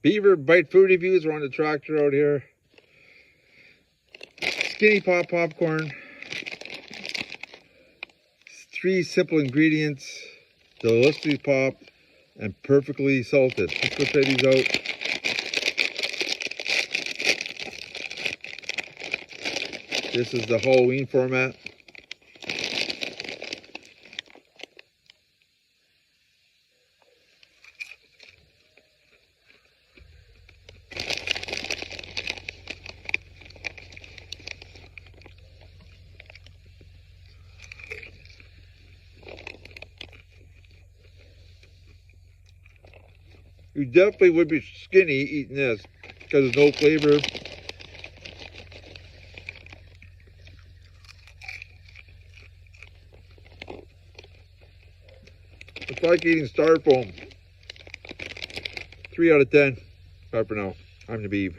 Beaver Bite Food Reviews. We're on the tractor out here. Skinny Pop popcorn. 3 simple ingredients. Deliciously popped and perfectly salted. Let's go try these out. This is the Halloween format. You definitely would be skinny eating this because there's no flavor. It's like eating styrofoam. 3 out of 10. Bye for now. I'm the Beav.